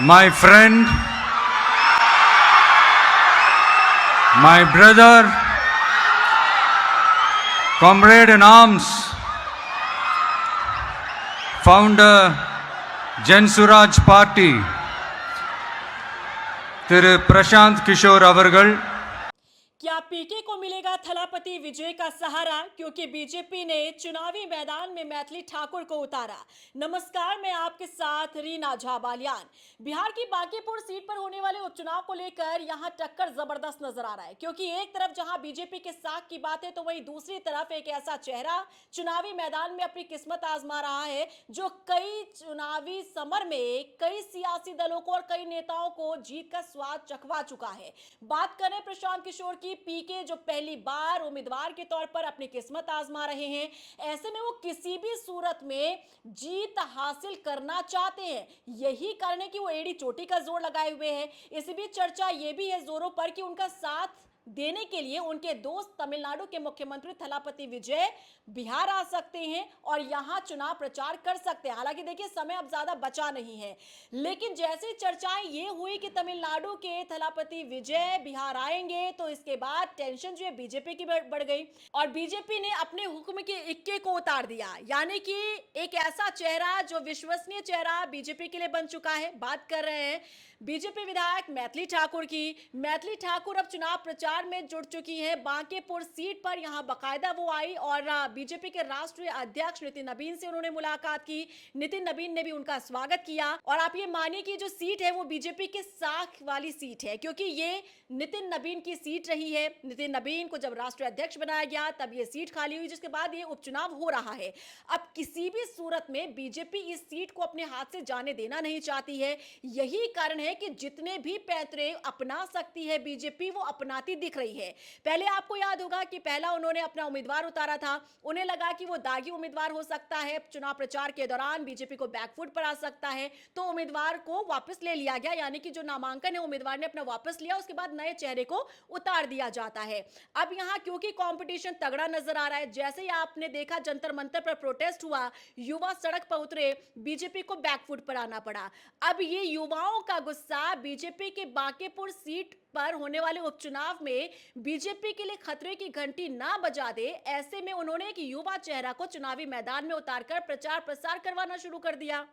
my friend, my brother, comrade in arms, founder, Jan Suraj Party, திரு பிரசாந்த் கிஷோர் அவர்கள். क्या पीके को मिलेगा थलापति विजय का सहारा, क्योंकि बीजेपी ने चुनावी मैदान में मैथिली ठाकुर को उतारा। नमस्कार, मैं आपके साथ रीना झा बालियान। बिहार की बांकीपुर सीट पर होने वाले उपचुनाव को लेकर यहां टक्कर जबरदस्त नजर आ रहा है, क्योंकि एक तरफ जहां बीजेपी के साख की बात है, तो वहीं दूसरी तरफ एक ऐसा चेहरा चुनावी मैदान में अपनी किस्मत आजमा रहा है जो कई चुनावी समर में कई सियासी दलों को और कई नेताओं को जीत का स्वाद चखवा चुका है। बात करें प्रशांत किशोर की, पीके जो पहली बार उम्मीदवार के तौर पर अपनी किस्मत आजमा रहे हैं, ऐसे में वो किसी भी सूरत में जीत हासिल करना चाहते हैं। यही कारण है कि वो एड़ी चोटी का जोर लगाए हुए हैं। इस बीच चर्चा ये भी है जोरों पर कि उनका साथ देने के लिए उनके दोस्त तमिलनाडु के मुख्यमंत्री थलापति विजय बिहार आ सकते हैं और यहां चुनाव प्रचार कर सकते हैं। हालांकि देखिए, समय अब ज्यादा बचा नहीं है, लेकिन जैसे चर्चाएं ये हुई कि तमिलनाडु के थलापति विजय बिहार आएंगे, तो इसके बाद टेंशन जो है बीजेपी की बढ़ गई और बीजेपी ने अपने हुक्म के इक्के को उतार दिया। यानी कि एक ऐसा चेहरा जो विश्वसनीय चेहरा बीजेपी के लिए बन चुका है। बात कर रहे हैं बीजेपी विधायक मैथिली ठाकुर की। मैथिली ठाकुर अब चुनाव प्रचार में जुड़ चुकी है। बांकीपुर सीट पर यहां बकायदा वो आई और बीजेपी के राष्ट्रीय अध्यक्ष नितिन नबीन से उन्होंने मुलाकात की। नितिन नबीन ने भी उनका स्वागत किया और आप ये मानिए कि जो सीट है वो बीजेपी के साख वाली सीट है, क्योंकि ये नितिन नबीन की सीट रही है। नितिन नबीन को जब राष्ट्रीय अध्यक्ष बनाया गया तब ये सीट खाली हुई, जिसके बाद ये उपचुनाव हो रहा है। अब किसी भी सूरत में बीजेपी इस सीट को अपने हाथ से जाने देना नहीं चाहती है। यही कारण है कि जितने भी पैंतरे अपना सकती है बीजेपी, वो अपनाती दिख रही है। पहले आपको याद होगा कि पहला उन्होंने अपना उम्मीदवार उतारा था। उन्हें लगा कि वो दागी उम्मीदवार हो सकता है, चुनाव प्रचार के दौरान बीजेपी को बैकफुट पर आ सकता है, तो उम्मीदवार को वापस ले लिया गया। यानी कि जो नामांकन है उम्मीदवार ने अपना वापस लिया, उसके बाद नए चेहरे को उतार दिया जाता है। अब यहां क्योंकि कंपटीशन तगड़ा नजर आ रहा है, जैसे ही आपने देखा जंतर मंतर पर प्रोटेस्ट हुआ, युवा सड़क पर उतरे, बीजेपी को बैकफुट पर आना पड़ा। अब ये युवाओं का गुस्सा बीजेपी के बांकीपुर सीट पर होने वाले उपचुनाव में बीजेपी के लिए खतरे की घंटी ना बजा दे, ऐसे में उन्होंने एक युवा चेहरा को चुनावी मैदान में उतारकर प्रचार प्रसार करवाना शुरू कर दिया।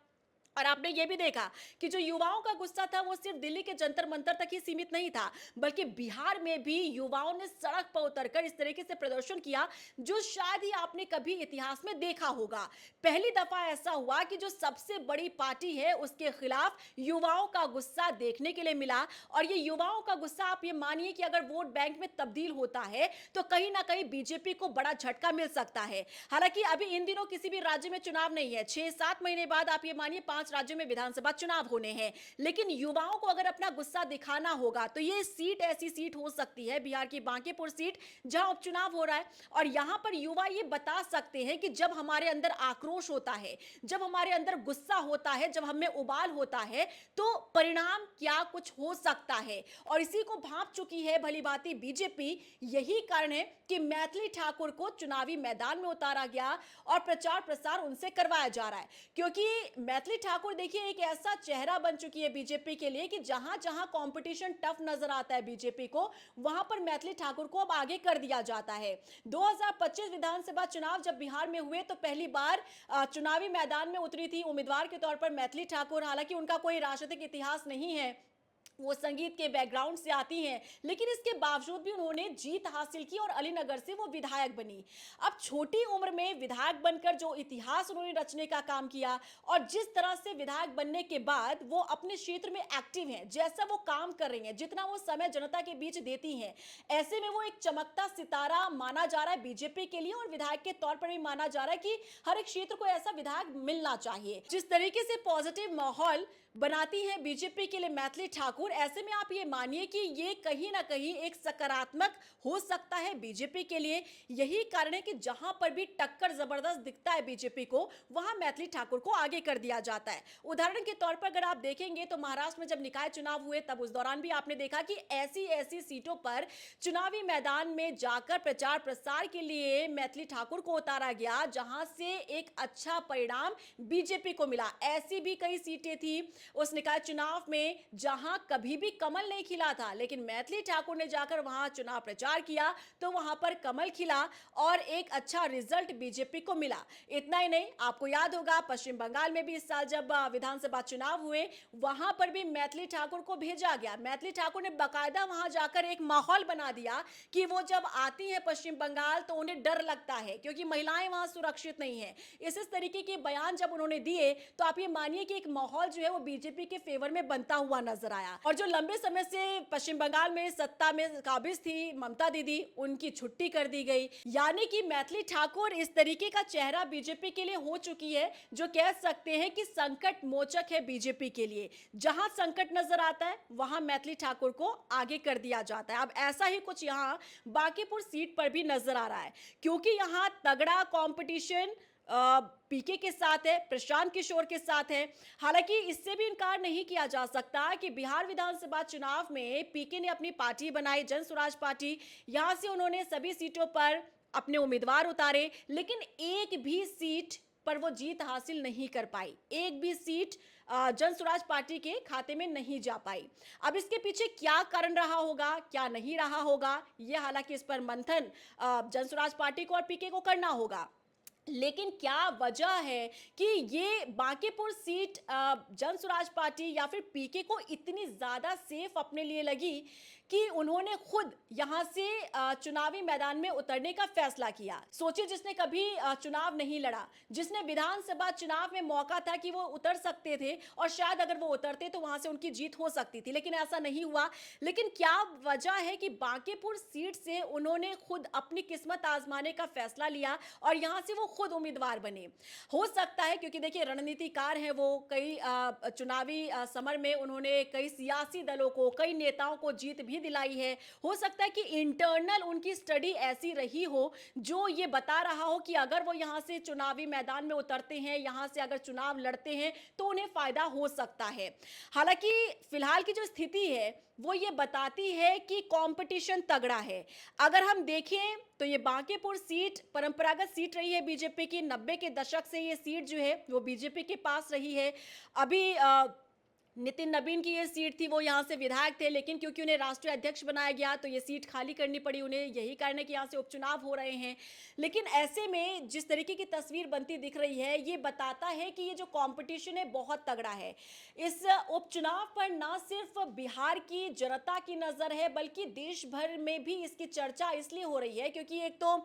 और आपने ये भी देखा कि जो युवाओं का गुस्सा था वो सिर्फ दिल्ली के जंतर मंतर तक ही सीमित नहीं था, बल्कि बिहार में भी युवाओं ने सड़क पर उतरकर इस तरीके से प्रदर्शन किया जो शायद ही आपने कभी इतिहास में देखा होगा। पहली दफा ऐसा हुआ कि जो सबसे बड़ी पार्टी है उसके खिलाफ युवाओं का गुस्सा देखने के लिए मिला। और ये युवाओं का गुस्सा, आप ये मानिए कि अगर वोट बैंक में तब्दील होता है तो कहीं ना कहीं बीजेपी को बड़ा झटका मिल सकता है। हालांकि अभी इन दिनों किसी भी राज्य में चुनाव नहीं है, 6-7 महीने बाद आप ये मानिए 5 राज्यों में विधानसभा चुनाव होने हैं, लेकिन युवाओं को अगर अपना गुस्सा दिखाना होगा तो ये सीट ऐसी सीट हो सकती है, बिहार की बांकीपुर सीट, जहां उपचुनाव हो रहा है। और यहां पर युवा ये बता सकते हैं कि जब हमारे अंदर आक्रोश होता है, जब हमारे अंदर गुस्सा होता है, जब हमें उबाल होता है, तो परिणाम क्या कुछ हो सकता है। और इसी को भांप चुकी है भली भांति बीजेपी। यही कारण है कि मैथिली ठाकुर को चुनावी मैदान में उतारा गया और प्रचार प्रसार उनसे करवाया जा रहा है, क्योंकि मैथिली ठाकुर देखिए एक ऐसा चेहरा बन चुकी है बीजेपी के लिए कि जहां जहां कंपटीशन टफ नजर आता है बीजेपी को, वहां पर मैथिली ठाकुर को अब आगे कर दिया जाता है। 2025 विधानसभा चुनाव जब बिहार में हुए तो पहली बार चुनावी मैदान में उतरी थी उम्मीदवार के तौर पर मैथिली ठाकुर। हालांकि उनका कोई राजनीतिक इतिहास नहीं है, वो संगीत के बैकग्राउंड से आती हैं, लेकिन इसके बावजूद भी उन्होंने जीत हासिल की और अलीनगर से वो विधायक बनी। अब छोटी उम्र में विधायक बनकर जो इतिहास उन्होंने रचने का काम किया और जिस तरह से विधायक बनने के बाद वो अपने क्षेत्र में एक्टिव हैं, जैसा वो काम कर रही हैं, जितना वो समय जनता के बीच देती हैं, ऐसे में वो एक चमकता सितारा माना जा रहा है बीजेपी के लिए और विधायक के तौर पर भी माना जा रहा है कि हर एक क्षेत्र को ऐसा विधायक मिलना चाहिए। जिस तरीके से पॉजिटिव माहौल बनाती है बीजेपी के लिए मैथिली ठाकुर, ऐसे में आप ये मानिए कि ये कहीं ना कहीं एक सकारात्मक हो सकता है बीजेपी के लिए। यही कारण है कि जहां पर भी टक्कर जबरदस्त दिखता है बीजेपी को, वहां मैथिली ठाकुर को आगे कर दिया जाता है। उदाहरण के तौर पर अगर आप देखेंगे तो महाराष्ट्र में जब निकाय चुनाव हुए तब उस दौरान भी आपने देखा कि ऐसी ऐसी सीटों पर चुनावी मैदान में जाकर प्रचार प्रसार के लिए मैथिली ठाकुर को उतारा गया, जहां से एक अच्छा परिणाम बीजेपी को मिला। ऐसी भी कई सीटें थी उस निकाय चुनाव में जहां कभी भी कमल नहीं खिला था, लेकिन मैथिली ठाकुर ने जाकर वहां चुनाव प्रचार किया तो वहां पर कमल खिला और एक अच्छा रिजल्ट बीजेपी को मिला। इतना ही नहीं, आपको याद होगा पश्चिम बंगाल में भी इस साल जब विधानसभा चुनाव हुए, वहां पर भी मैथिली ठाकुर को भेजा गया। मैथिली ठाकुर ने बाकायदा वहां जाकर एक माहौल बना दिया कि वो जब आती है पश्चिम बंगाल तो उन्हें डर लगता है क्योंकि महिलाएं वहां सुरक्षित नहीं है। इस तरीके के बयान जब उन्होंने दिए तो आप ये मानिए कि एक माहौल जो है वो बीजेपी के फेवर में बनता हुआ नजर आया। और जो लंबे समय से पश्चिम बंगाल में सत्ता में काबिज थी ममता दीदी, उनकी छुट्टी कर दी गई। यानी कि मैथिली ठाकुर इस तरीके का चेहरा बीजेपी के लिए हो चुकी है जो कह सकते हैं कि संकट मोचक है बीजेपी के लिए। जहां संकट नजर आता है वहां मैथिली ठाकुर को आगे कर दिया जाता है। अब ऐसा ही कुछ यहां बांकीपुर सीट पर भी नजर आ रहा है क्योंकि यहां तगड़ा कंपटीशन पीके के साथ है, प्रशांत किशोर के साथ है। हालांकि इससे भी इनकार नहीं किया जा सकता कि बिहार विधानसभा चुनाव में पीके ने अपनी पार्टी बनाई, जन स्वराज पार्टी। यहां से उन्होंने सभी सीटों पर अपने उम्मीदवार उतारे, लेकिन एक भी सीट पर वो जीत हासिल नहीं कर पाई। एक भी सीट जन स्वराज पार्टी के खाते में नहीं जा पाई। अब इसके पीछे क्या कारण रहा होगा, क्या नहीं रहा होगा, ये हालांकि इस पर मंथन जन स्वराज पार्टी को और पीके को करना होगा। लेकिन क्या वजह है कि ये बांकीपुर सीट जन स्वराज पार्टी या फिर पीके को इतनी ज्यादा सेफ अपने लिए लगी कि उन्होंने खुद यहां से चुनावी मैदान में उतरने का फैसला किया। सोचिए, जिसने कभी चुनाव नहीं लड़ा, जिसने विधानसभा चुनाव में मौका था कि वो उतर सकते थे और शायद अगर वो उतरते तो वहां से उनकी जीत हो सकती थी, लेकिन ऐसा नहीं हुआ। लेकिन क्या वजह है कि बांकीपुर सीट से उन्होंने खुद अपनी किस्मत आजमाने का फैसला लिया और यहां से वो खुद उम्मीदवार बने? हो सकता है क्योंकि देखिए रणनीतिकार हैं वो, कई चुनावी समर में उन्होंने कई सियासी दलों को, कई नेताओं को जीत भी दिलाई है। हो सकता है कि इंटरनल उनकी स्टडी ऐसी रही हो जो ये बता रहा हो कि अगर वो यहां से चुनावी मैदान में उतरते हैं, यहां से अगर चुनाव लड़ते हैं तो उन्हें फायदा हो सकता है। हालांकि फिलहाल की जो स्थिति है वो ये बताती है कि कंपटीशन तगड़ा है। अगर हम देखें तो ये बांकीपुर सीट परंपरागत सीट रही है बीजेपी की। 90 के दशक से ये सीट जो है वो बीजेपी के पास रही है। अभी नितिन नबीन की ये सीट थी, वो यहाँ से विधायक थे, लेकिन क्योंकि उन्हें राष्ट्रीय अध्यक्ष बनाया गया तो ये सीट खाली करनी पड़ी उन्हें। यही कारण है कि यहाँ से उपचुनाव हो रहे हैं। लेकिन ऐसे में जिस तरीके की तस्वीर बनती दिख रही है ये बताता है कि ये जो कंपटीशन है बहुत तगड़ा है। इस उपचुनाव पर ना सिर्फ बिहार की जनता की नज़र है बल्कि देश भर में भी इसकी चर्चा इसलिए हो रही है क्योंकि एक तो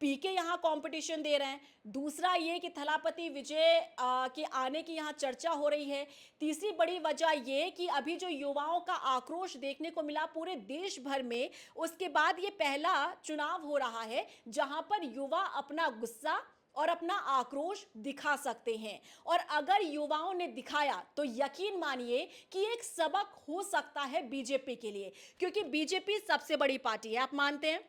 पीके यहाँ कंपटीशन दे रहे हैं, दूसरा ये कि थलापति विजय के आने की यहाँ चर्चा हो रही है, तीसरी बड़ी वजह ये कि अभी जो युवाओं का आक्रोश देखने को मिला पूरे देश भर में, उसके बाद ये पहला चुनाव हो रहा है जहां पर युवा अपना गुस्सा और अपना आक्रोश दिखा सकते हैं। और अगर युवाओं ने दिखाया तो यकीन मानिए कि एक सबक हो सकता है बीजेपी के लिए, क्योंकि बीजेपी सबसे बड़ी पार्टी है, आप मानते हैं।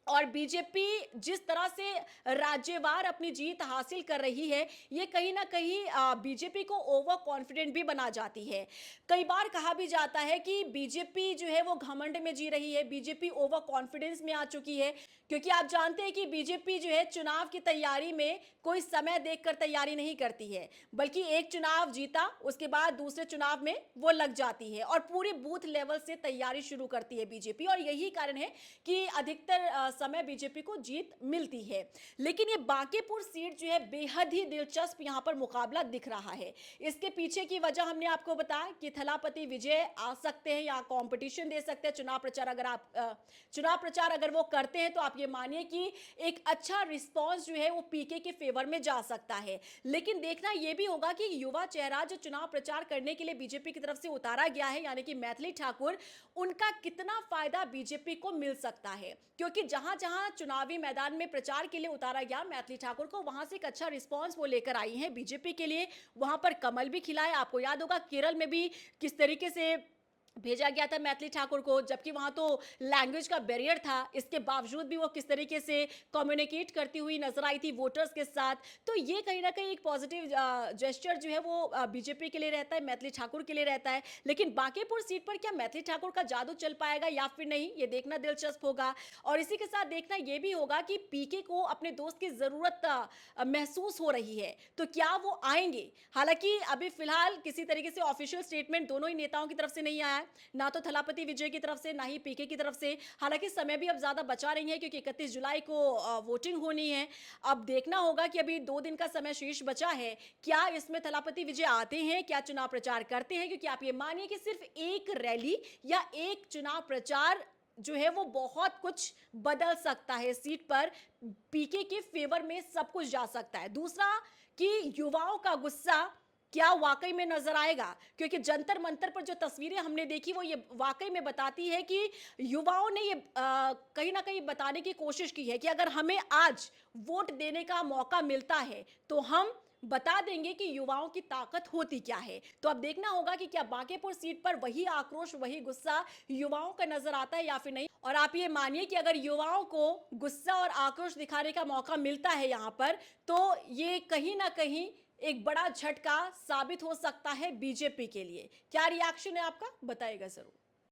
और बीजेपी जिस तरह से राज्यवार अपनी जीत हासिल कर रही है ये कहीं ना कहीं बीजेपी को ओवर कॉन्फिडेंट भी बना जाती है। कई बार कहा भी जाता है कि बीजेपी जो है वो घमंड में जी रही है, बीजेपी ओवर कॉन्फिडेंस में आ चुकी है, क्योंकि आप जानते हैं कि बीजेपी जो है चुनाव की तैयारी में कोई समय देखकर तैयारी नहीं करती है, बल्कि एक चुनाव जीता उसके बाद दूसरे चुनाव में वो लग जाती है और पूरी बूथ लेवल से तैयारी शुरू करती है बीजेपी। और यही कारण है कि अधिकतर समय बीजेपी को जीत मिलती है। लेकिन ये बांकीपुर सीट जो है बेहद ही दिलचस्प यहाँ पर मुकाबला दिख रहा है। इसके पीछे की वजह हमने आपको बताया कि थलापति विजय आ सकते हैं या कंपटीशन दे सकते हैं। चुनाव प्रचार अगर वो करते हैं तो आप ये मानिए कि एक अच्छा रिस्पॉन्स जो है वो पीके के फेवर में जा सकता है। लेकिन देखना ये भी होगा कि युवा चेहरा जो चुनाव प्रचार करने के लिए बीजेपी की तरफ से उतारा गया है यानी कि मैथिली ठाकुर, उनका कितना फायदा बीजेपी को मिल सकता है, क्योंकि जहां जहां चुनावी मैदान में प्रचार के लिए उतारा गया मैथिली ठाकुर को, वहां से एक अच्छा रिस्पांस वो लेकर आई हैं बीजेपी के लिए। वहां पर कमल भी खिला है। आपको याद होगा केरल में भी किस तरीके से भेजा गया था मैथिली ठाकुर को, जबकि वहां तो लैंग्वेज का बैरियर था। इसके बावजूद भी वो किस तरीके से कम्युनिकेट करती हुई नजर आई थी वोटर्स के साथ। तो ये कहीं ना कहीं एक पॉजिटिव जेस्चर जो है वो बीजेपी के लिए रहता है, मैथिली ठाकुर के लिए रहता है। लेकिन बांकीपुर सीट पर क्या मैथिली ठाकुर का जादू चल पाएगा या फिर नहीं, ये देखना दिलचस्प होगा। और इसी के साथ देखना ये भी होगा कि पीके को अपने दोस्त की जरूरत महसूस हो रही है, तो क्या वो आएंगे। हालांकि अभी फिलहाल किसी तरीके से ऑफिशियल स्टेटमेंट दोनों ही नेताओं की तरफ से नहीं आया है, ना तो थलापति विजय की तरफ से ना ही पीके की तरफ से। हालांकि समय भी अब ज्यादा बचा नहीं है क्योंकि 31 जुलाई को वोटिंग होनी है। अब देखना होगा कि अभी 2 दिन का समय शेष बचा है, क्या इसमें थलापति विजय आते हैं, क्या चुनाव प्रचार करते हैं। क्योंकि आप ये मानिए कि सिर्फ एक रैली या एक चुनाव प्रचार जो है वो बहुत कुछ बदल सकता है। सीट पर पीके के फेवर में सब कुछ जा सकता है। दूसरा कि युवाओं का गुस्सा क्या वाकई में नजर आएगा, क्योंकि जंतर मंतर पर जो तस्वीरें हमने देखी वो ये वाकई में बताती है कि युवाओं ने ये कहीं ना कहीं बताने की कोशिश की है कि अगर हमें आज वोट देने का मौका मिलता है तो हम बता देंगे कि युवाओं की ताकत होती क्या है। तो अब देखना होगा कि क्या बांकीपुर सीट पर वही आक्रोश, वही गुस्सा युवाओं का नजर आता है या फिर नहीं। और आप ये मानिए कि अगर युवाओं को गुस्सा और आक्रोश दिखाने का मौका मिलता है यहां पर, तो ये कहीं ना कहीं एक बड़ा झटका साबित हो सकता है बीजेपी के लिए। क्या रिएक्शन है आपका, बताइएगा जरूर।